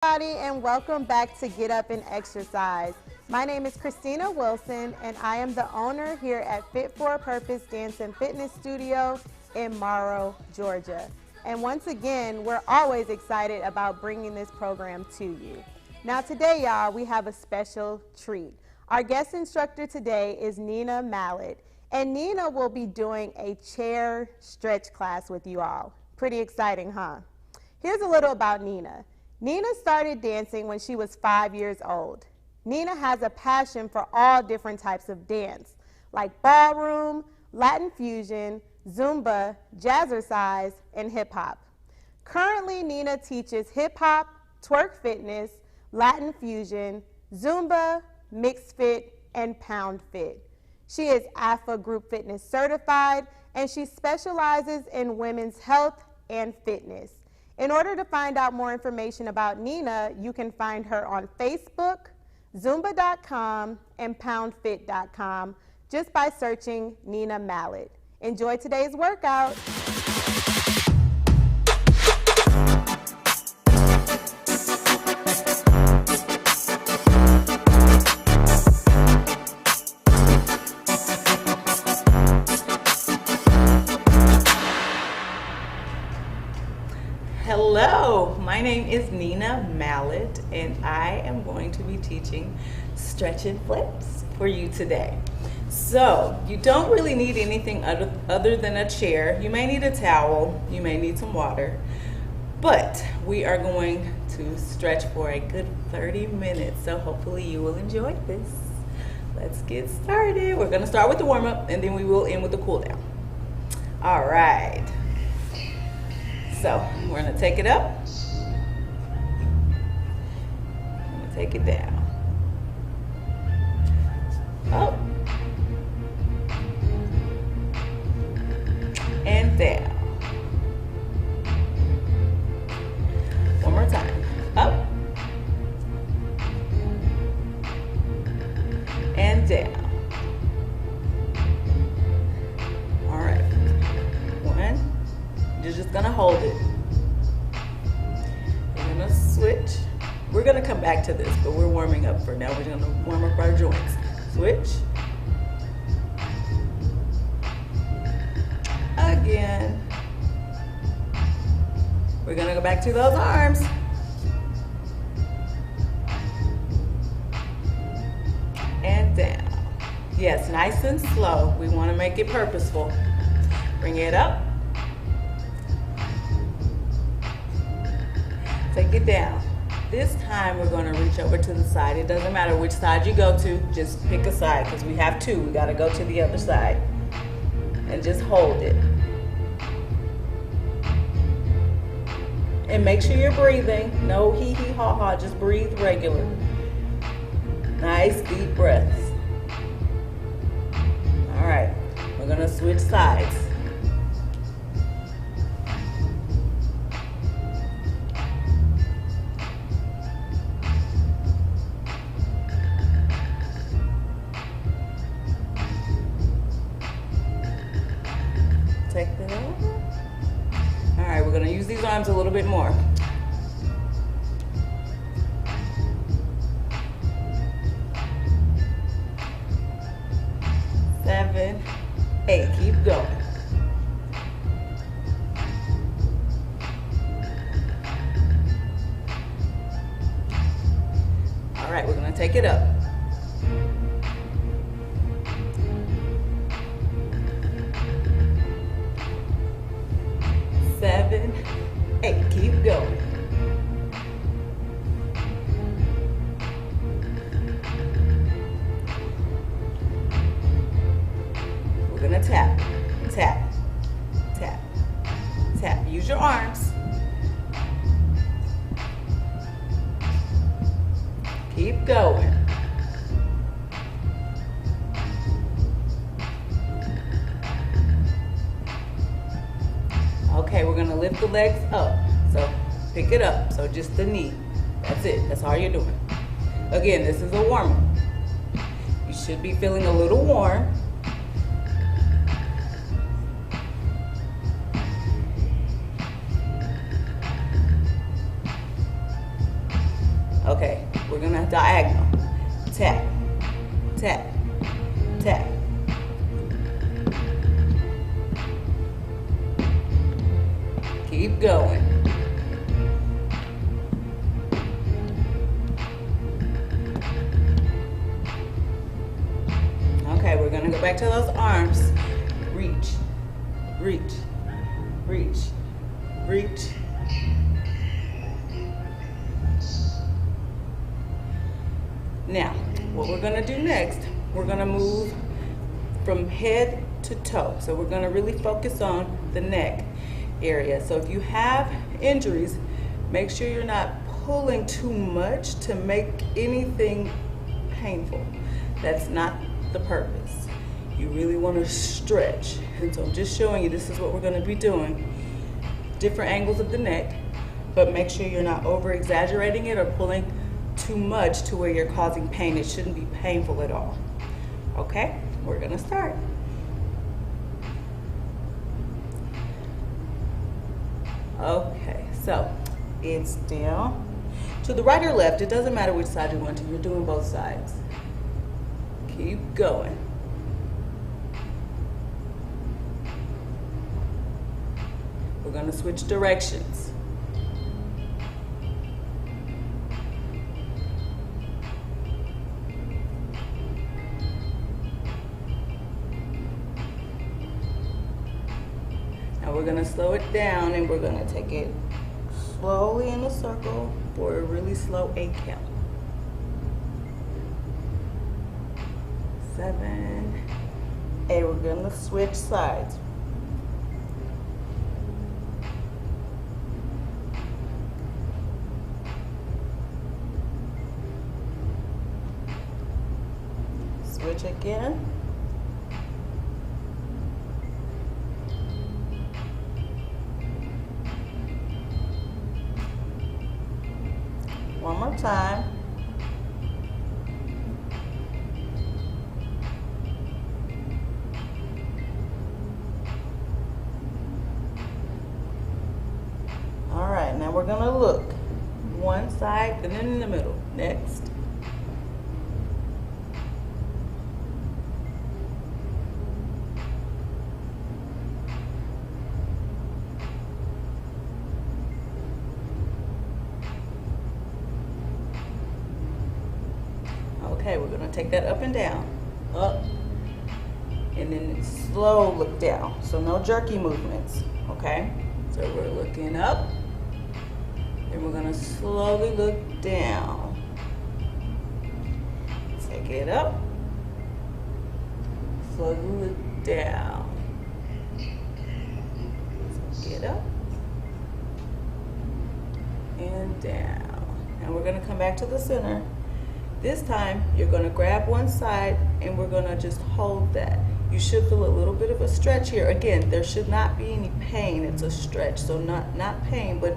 Everybody, and welcome back to Get Up and Exercise. My name is Christina Wilson, and I am the owner here at Fit for a Purpose Dance and Fitness Studio in Morrow, Georgia. And once again, we're always excited about bringing this program to you. Now today, y'all, we have a special treat. Our guest instructor today is Nina Mallet, and Nina will be doing a chair stretch class with you all. Pretty exciting, huh? Here's a little about Nina. Nina started dancing when she was 5 years old. Nina has a passion for all different types of dance, like ballroom, Latin fusion, Zumba, jazzercise, and hip hop. Currently, Nina teaches hip hop, twerk fitness, Latin fusion, Zumba, mixed fit, and pound fit. She is AFA Group Fitness certified, and she specializes in women's health and fitness. In order to find out more information about Nina, you can find her on Facebook, Zumba.com, and PoundFit.com just by searching Nina Mallet. Enjoy today's workout. Hello, my name is Nina Mallet, and I am going to be teaching stretch and flips for you today. So, you don't really need anything other than a chair. You may need a towel, you may need some water, but we are going to stretch for a good 30 minutes, so hopefully you will enjoy this. Let's get started. We're going to start with the warm-up, and then we will end with the cool-down. All right. So, we're going to take it up. I'm going to take it down. Up. And down. One more time. Up. And down. All right. One. You're just gonna hold it. We're gonna switch. We're gonna come back to this, but we're warming up for now. We're gonna warm up our joints. Switch. Again. We're gonna go back to those arms. And down. Yes, nice and slow. We wanna make it purposeful. Bring it up. Take it down. This time we're going to reach over to the side. It doesn't matter which side you go to, just pick a side because we have two. We got to go to the other side. And just hold it. And make sure you're breathing. No hee hee ha ha, just breathe regular. Nice deep breaths. All right, we're going to switch sides. Take that over. All right, we're going to use these arms a little bit more. Seven, 8, keep going. All right, we're going to take it up. Seven, 8, keep going. We're gonna tap, tap, tap, tap. Use your arms. Keep going. Okay, we're gonna lift the legs up. So pick it up. So just the knee. That's it. That's all you're doing. Again, this is a warm-up. You should be feeling a little warm. Okay, we're gonna diagonal. Tap, tap, tap. Keep going. Okay, we're gonna go back to those arms. Reach, reach, reach, reach. Now, what we're gonna do next, we're gonna move from head to toe. So we're gonna really focus on the neck area. So if you have injuries, make sure you're not pulling too much to make anything painful. That's not the purpose. You really wanna stretch. And so I'm just showing you, this is what we're gonna be doing. Different angles of the neck, but make sure you're not over exaggerating it or pulling too much to where you're causing pain. It shouldn't be painful at all. Okay, we're gonna start. Okay, so it's down to the right or left. It doesn't matter which side you want to. You're doing both sides. Keep going. We're gonna switch directions. We're gonna slow it down and we're gonna take it slowly in a circle for a really slow 8 count. 7, 8. We're gonna switch sides. Switch again. One more time. All right, now we're gonna look one side and then in the middle. Next. Okay, we're gonna take that up and down, up, and then slow look down. So no jerky movements, okay? So we're looking up, and we're gonna slowly look down. Take it up, slowly look down. Take it up, and down. And we're gonna come back to the center. This time, you're gonna grab one side and we're gonna just hold that. You should feel a little bit of a stretch here. Again, there should not be any pain, it's a stretch. So not pain, but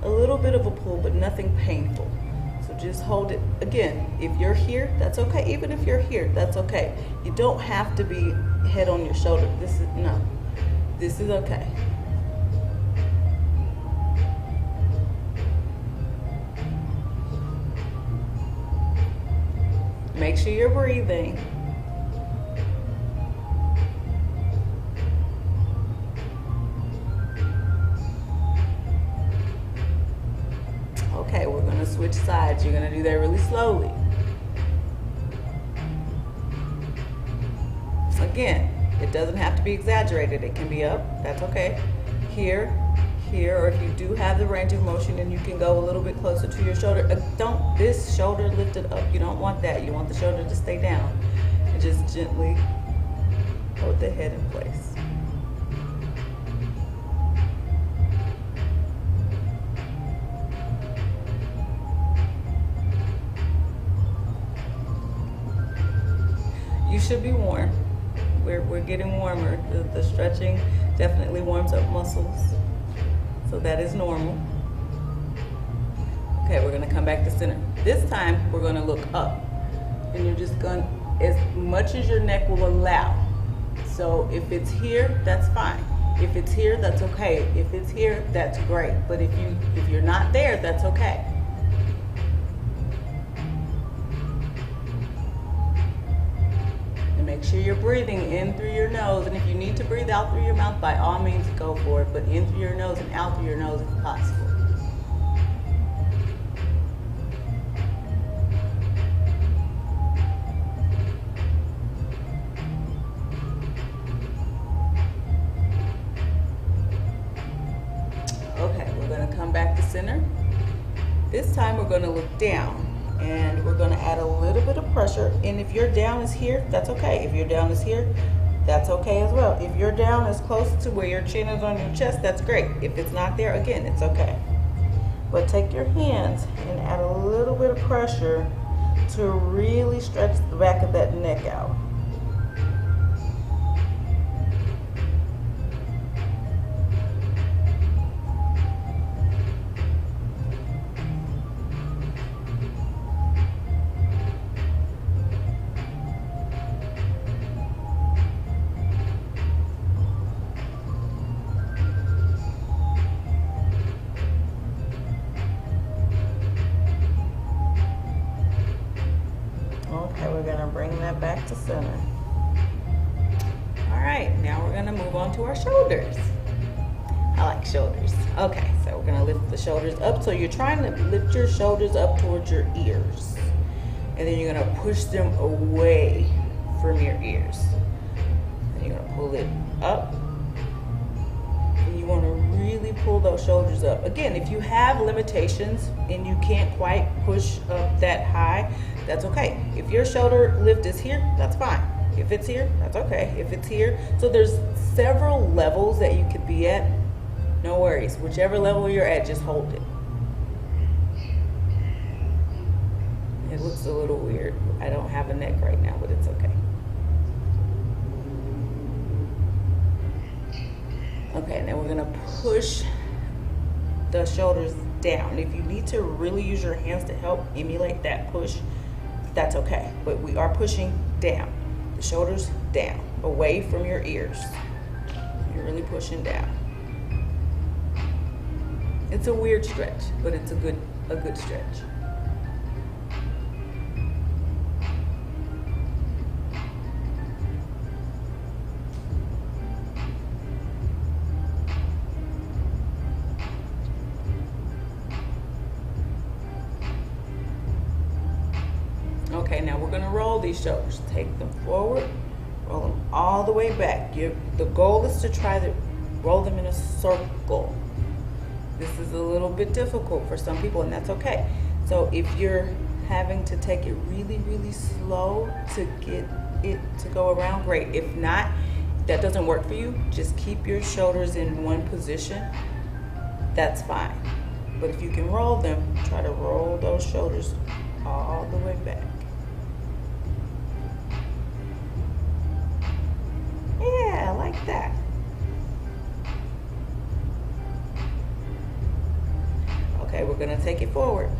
a little bit of a pull, but nothing painful. So just hold it. Again, if you're here, that's okay. Even if you're here, that's okay. You don't have to be head on your shoulder. This is okay. Make sure you're breathing. Okay, we're gonna switch sides. You're gonna do that really slowly. Again, it doesn't have to be exaggerated. It can be up, that's okay. Here, or if you do have the range of motion and you can go a little bit closer to your shoulder. Don't this shoulder lifted up. You don't want that. You want the shoulder to stay down. And just gently hold the head in place. You should be warm. We're getting warmer. The stretching definitely warms up muscles. So that is normal. Okay, we're gonna come back to center. This time, we're gonna look up. And you're just gonna, as much as your neck will allow. So if it's here, that's fine. If it's here, that's okay. If it's here, that's great. But if you're not there, that's okay. Make sure you're breathing in through your nose, and if you need to breathe out through your mouth, by all means go for it, but in through your nose and out through your nose if possible. Okay, we're going to come back to center. This time we're going to look down, and we're going to add a little bit of pressure. And if your down is here, that's okay. If your down is here, that's okay as well. If your down is close to where your chin is on your chest, that's great. If it's not there, again, it's okay. But take your hands and add a little bit of pressure to really stretch the back of that neck out. Okay, we're gonna bring that back to center. All right, now we're gonna move on to our shoulders. I like shoulders. Okay, so we're gonna lift the shoulders up. So you're trying to lift your shoulders up towards your ears. And then you're gonna push them away from your ears. And you're gonna pull it up. And you wanna really pull those shoulders up. Again, if you have limitations and you can't quite push up that high, that's okay. If your shoulder lift is here, that's fine. If it's here, that's okay. If it's here, so there's several levels that you could be at. No worries. Whichever level you're at, just hold it. It looks a little weird. I don't have a neck right now, but it's okay. Okay, and then we're gonna push the shoulders down. If you need to really use your hands to help emulate that push, that's okay. But we are pushing down. The shoulders down, away from your ears. You're really pushing down. It's a weird stretch, but it's a good stretch. Okay, now we're gonna roll these shoulders. Take them forward, roll them all the way back. The goal is to try to roll them in a circle. This is a little bit difficult for some people, and that's okay. So if you're having to take it really, really slow to get it to go around, great. If not, that doesn't work for you, just keep your shoulders in one position. That's fine. But if you can roll them, try to roll those shoulders all the way back. Yeah, I like that. Okay, we're gonna take it forward.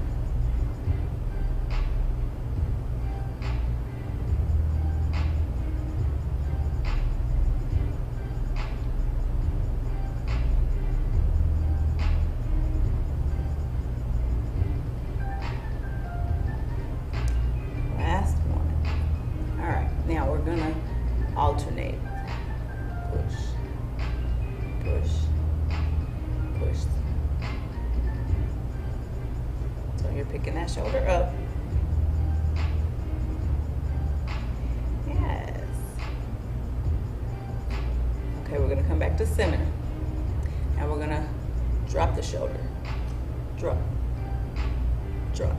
Last one. All right, now we're gonna alternate. Push, push, push. So you're picking that shoulder up. Yes. Okay, we're gonna come back to center. And we're gonna drop the shoulder. Drop, drop,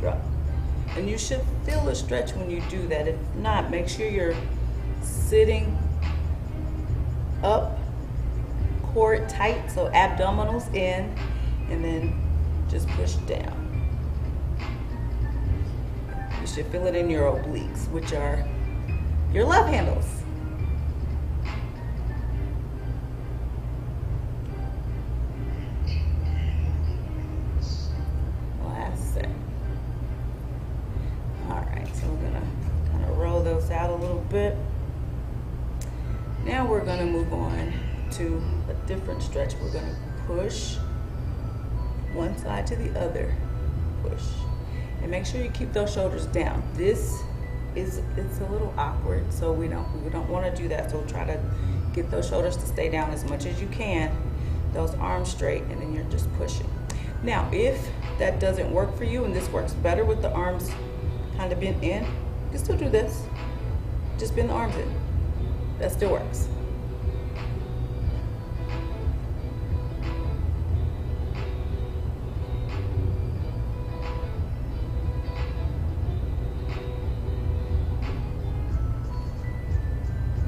drop. And you should feel a stretch when you do that. If not, make sure you're sitting up, core tight, so abdominals in, and then just push down. You should feel it in your obliques, which are your love handles. Last set. All right, so we're gonna kind of roll those out a little bit. Now we're gonna move on to a different stretch. We're gonna push one side to the other, push. And make sure you keep those shoulders down. This it's a little awkward, so we don't want to do that. So try to get those shoulders to stay down as much as you can, those arms straight, and then you're just pushing. Now, if that doesn't work for you and this works better with the arms kind of bent in, you can still do this. Just bend the arms in. That still works.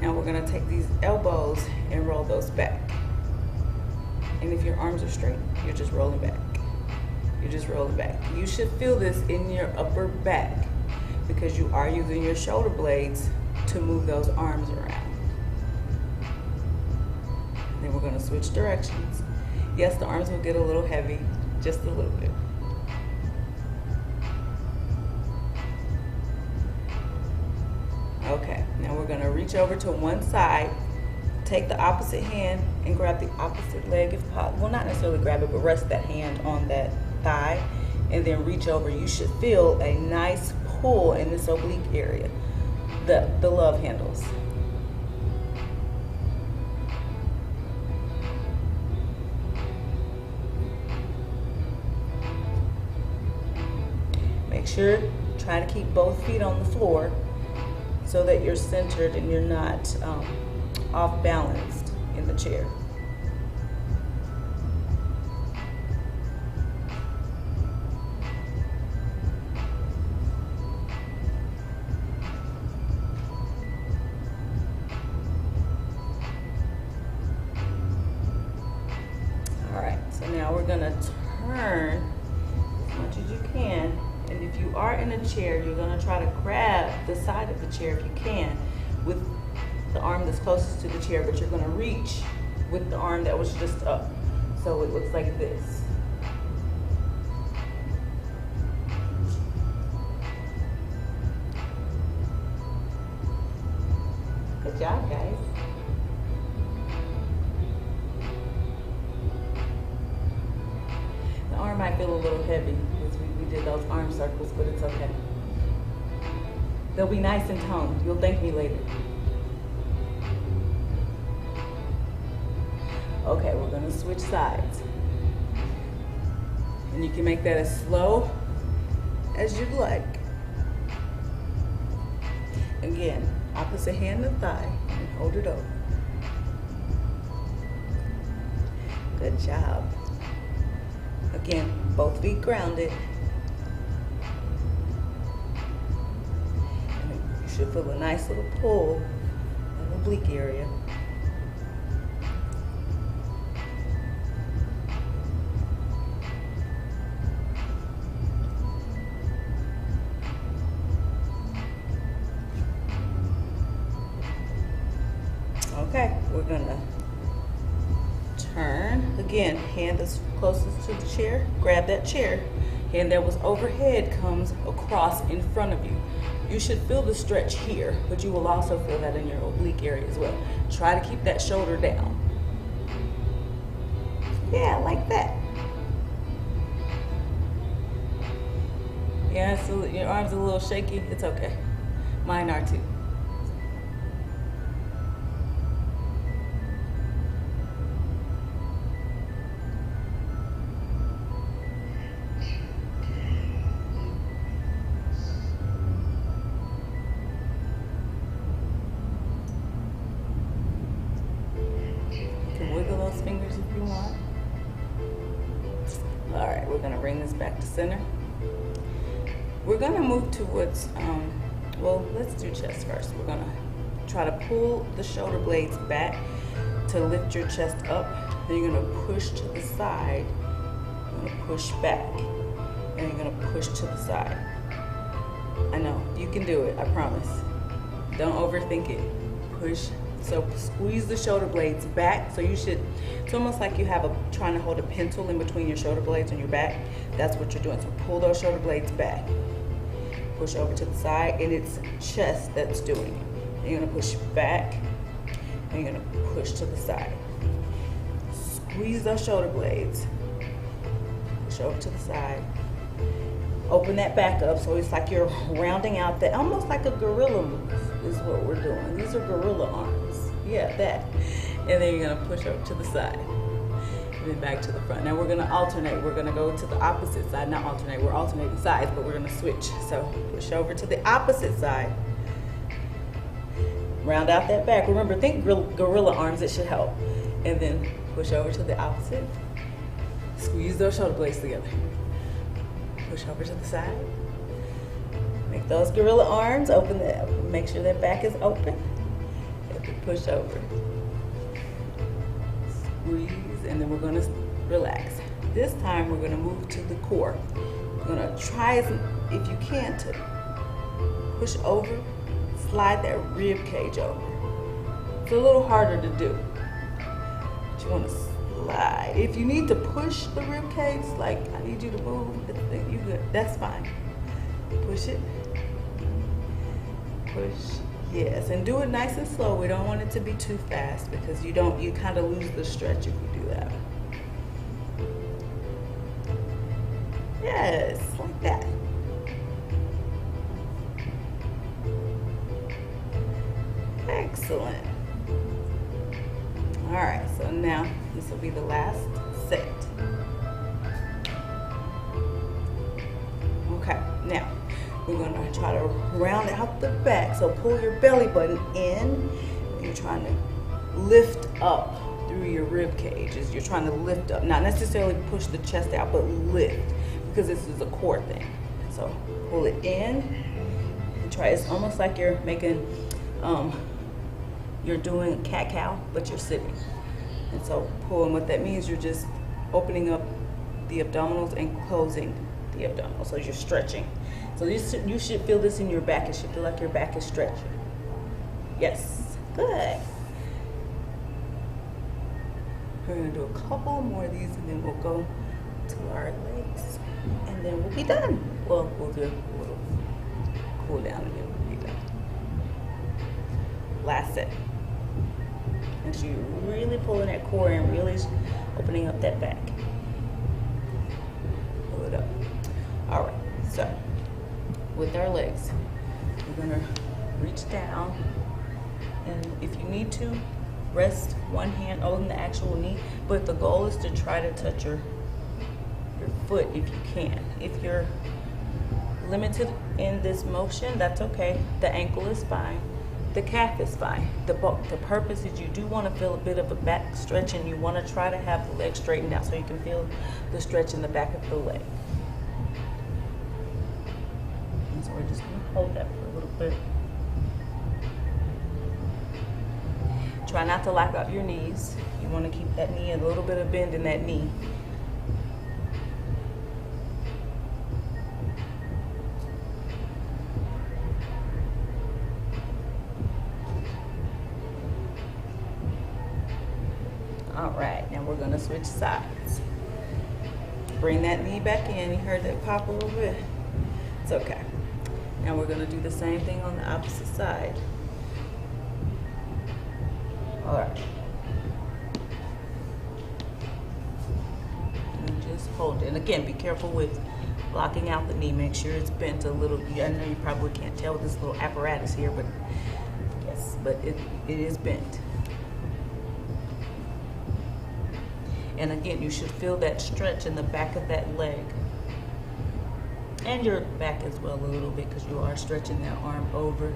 Now we're going to take these elbows and roll those back. And if your arms are straight, you're just rolling back. You're just rolling back. You should feel this in your upper back because you are using your shoulder blades to move those arms around. Then we're going to switch directions. Yes, the arms will get a little heavy, just a little bit. Okay, now we're going to reach over to one side, take the opposite hand and grab the opposite leg if possible. Well, not necessarily grab it, but rest that hand on that thigh and then reach over. You should feel a nice pull in this oblique area, the love handles. Make sure, try to keep both feet on the floor so that you're centered and you're not off balanced in the chair. All right, so now we're gonna turn as much as you can. And if you are in a chair, you're gonna try to grab the side of the chair if you can with the arm that's closest to the chair, but you're gonna reach with the arm that was just up. So it looks like this. Good job, guys. The arm might feel a little heavy because we did those arm circles, but it's okay. They'll be nice and toned. You'll thank me later. Okay, we're gonna switch sides. And you can make that as slow as you'd like. Again, opposite hand and thigh, and hold it over. Good job. Again, both feet grounded. And you should feel a nice little pull in the oblique area. Okay, we're gonna turn. Again, hand that's closest to the chair, grab that chair. Hand that was overhead comes across in front of you. You should feel the stretch here, but you will also feel that in your oblique area as well. Try to keep that shoulder down. Yeah, like that. Yeah, so your arms are a little shaky. It's okay. Mine are too. Wiggle those fingers if you want. All right, we're gonna bring this back to center. We're gonna move towards, well, let's do chest first. We're gonna try to pull the shoulder blades back to lift your chest up. Then you're gonna push to the side. You're gonna push back. And you're gonna push to the side. I know, you can do it, I promise. Don't overthink it. Push. So squeeze the shoulder blades back. So you should, it's almost like you have trying to hold a pencil in between your shoulder blades on your back. That's what you're doing. So pull those shoulder blades back. Push over to the side, and it's chest that's doing it. And you're gonna push back, and you're gonna push to the side. Squeeze those shoulder blades. Push over to the side. open that back up. So it's like you're rounding out that, almost like a gorilla move is what we're doing. These are gorilla arms. Yeah, that. And then you're gonna push up to the side. And then back to the front. Now we're gonna alternate. We're gonna go to the opposite side. Not alternate, we're alternating sides, but we're gonna switch. So push over to the opposite side. Round out that back. Remember, think gorilla arms, it should help. And then push over to the opposite. Squeeze those shoulder blades together. Push over to the side. Make those gorilla arms, open the, make sure that back is open. And then push over. Squeeze, and then we're gonna relax. This time we're gonna move to the core. We're gonna try, if you can, to push over, slide that rib cage over. It's a little harder to do. But you wanna slide. If you need to push the rib cage, like I need you to move, you good, that's fine. Push it, push, yes, and do it nice and slow. We don't want it to be too fast because you kind of lose the stretch if you do that. Yes, like that. Excellent. All right, so now this will be the last set. Okay, now we're gonna try to round out the back. So pull your belly button in, and you're trying to lift up through your rib cage. You're trying to lift up, not necessarily push the chest out, but lift, because this is a core thing. So pull it in and try. It's almost like you're making, you're doing cat-cow, but you're sitting. And so pull, and what that means, you're just opening up the abdominals and closing the abdominals. So you're stretching. So you should feel this in your back. It should feel like your back is stretching. Yes, good. We're gonna do a couple more of these, and then we'll go to our legs, and then we'll be done. Well, we'll do a little cool down, and then we'll be done. Last set. And so you're really pulling that core and really opening up that back. Pull it up. All right, so with our legs, we're gonna reach down, and if you need to, rest one hand on the actual knee, but the goal is to try to touch your foot if you can. If you're limited in this motion, that's okay. The ankle is fine. The calf is fine. The purpose is you do want to feel a bit of a back stretch, and you want to try to have the leg straightened out so you can feel the stretch in the back of the leg. And so we're just going to hold that for a little bit. Try not to lock out your knees. You want to keep that knee, a little bit of bend in that knee. All right, now we're gonna switch sides. Bring that knee back in. You heard that pop a little bit? It's okay. Now we're gonna do the same thing on the opposite side. All right. And just hold it. And again, be careful with blocking out the knee. Make sure it's bent a little. I know you probably can't tell with this little apparatus here, but yes, but it is bent. And again, you should feel that stretch in the back of that leg. And your back as well a little bit, because you are stretching that arm over.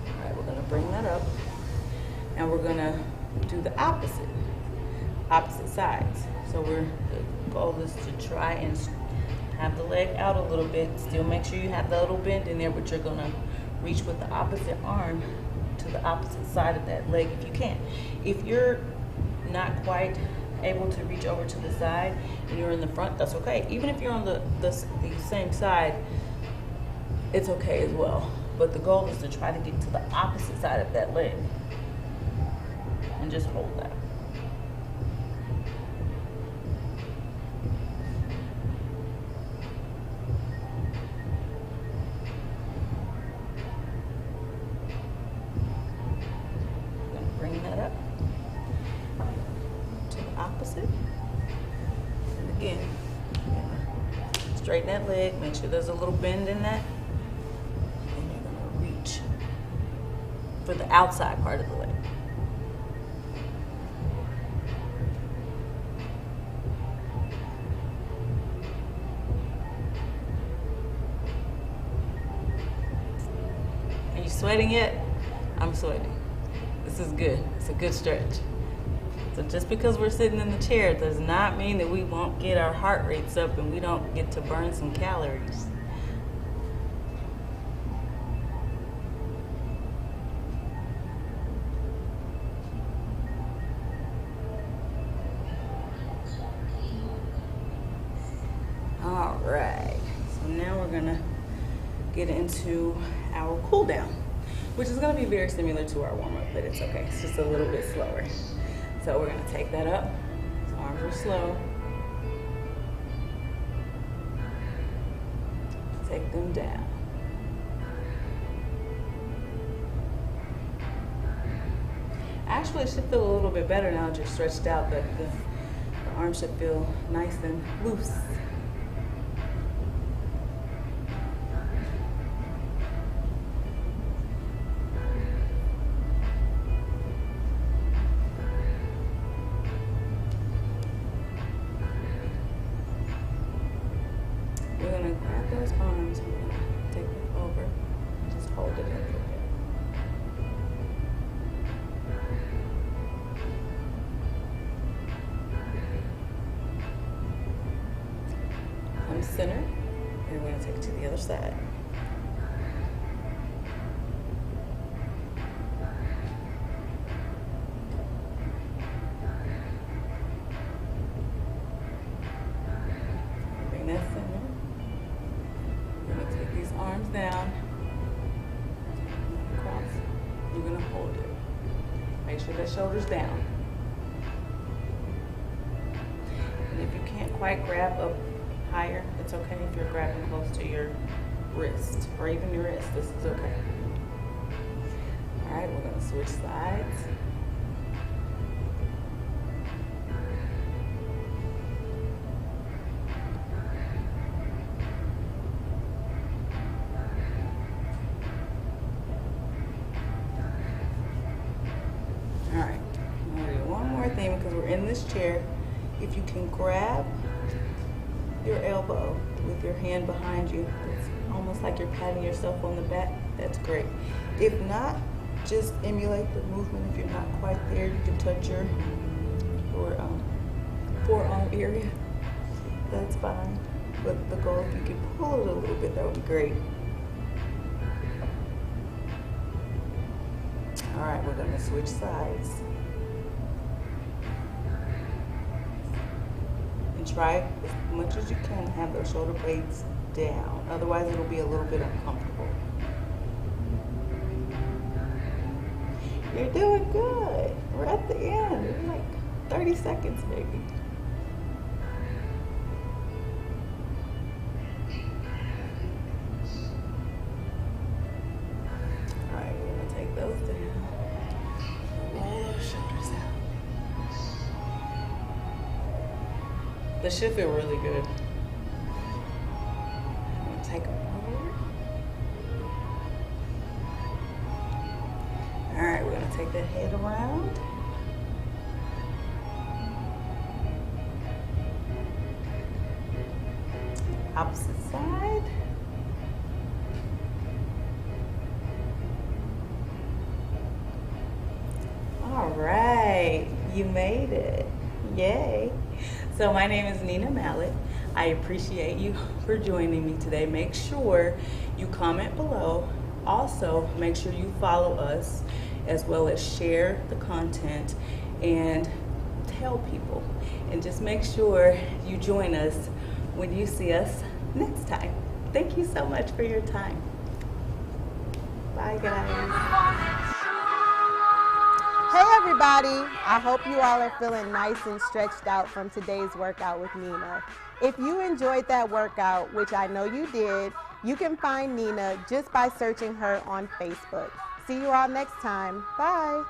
All right, we're gonna bring that up. And we're gonna do the opposite sides. So the goal is to try and have the leg out a little bit. Still make sure you have the little bend in there, but you're gonna reach with the opposite arm to the opposite side of that leg if you can. If you're not quite able to reach over to the side and you're in the front, that's okay. Even if you're on the same side, it's okay as well. But the goal is to try to get to the opposite side of that leg and just hold that. Straighten that leg, make sure there's a little bend in that. And you're gonna reach for the outside part of the leg. Are you sweating yet? I'm sweating. This is good. It's a good stretch. So just because we're sitting in the chair does not mean that we won't get our heart rates up and we don't get to burn some calories. All right, so now we're gonna get into our cool down, which is gonna be very similar to our warm up, but it's okay. It's just a little bit slower. So we're gonna take that up. Arms are slow. Take them down. Actually, it should feel a little bit better now that you're stretched out. The arms should feel nice and loose. We're gonna grab those arms, we're gonna take them over, just hold it in for a bit. Come center, and we're gonna take it to the other side. Bring that center. Take these arms down, across. You're gonna hold it. Make sure that shoulder's down. And if you can't quite grab up higher, it's okay if you're grabbing close to your wrist or even your wrist. This is okay. All right, we're gonna switch sides. Because we're in this chair, if you can grab your elbow with your hand behind you, it's almost like you're patting yourself on the back, that's great. If not, just emulate the movement. If you're not quite there, you can touch your forearm area, that's fine. But the goal, if you can pull it a little bit, that would be great. All right, we're gonna switch sides. And try as much as you can to have those shoulder blades down. Otherwise, it'll be a little bit uncomfortable. You're doing good. We're at the end. It's like 30 seconds, maybe. All right, we're gonna take those down. Roll those shoulders out. This should feel really good. I'm gonna take them forward. All right, we're gonna take that head around. Opposite side. All right, you made it. Yay. So my name is Nina Mallet. I appreciate you for joining me today. Make sure you comment below. Also, make sure you follow us as well as share the content and tell people. And just make sure you join us when you see us next time. Thank you so much for your time. Bye, guys. Hey everybody, I hope you all are feeling nice and stretched out from today's workout with Nina. If you enjoyed that workout, which I know you did, you can find Nina just by searching her on Facebook. See you all next time. Bye.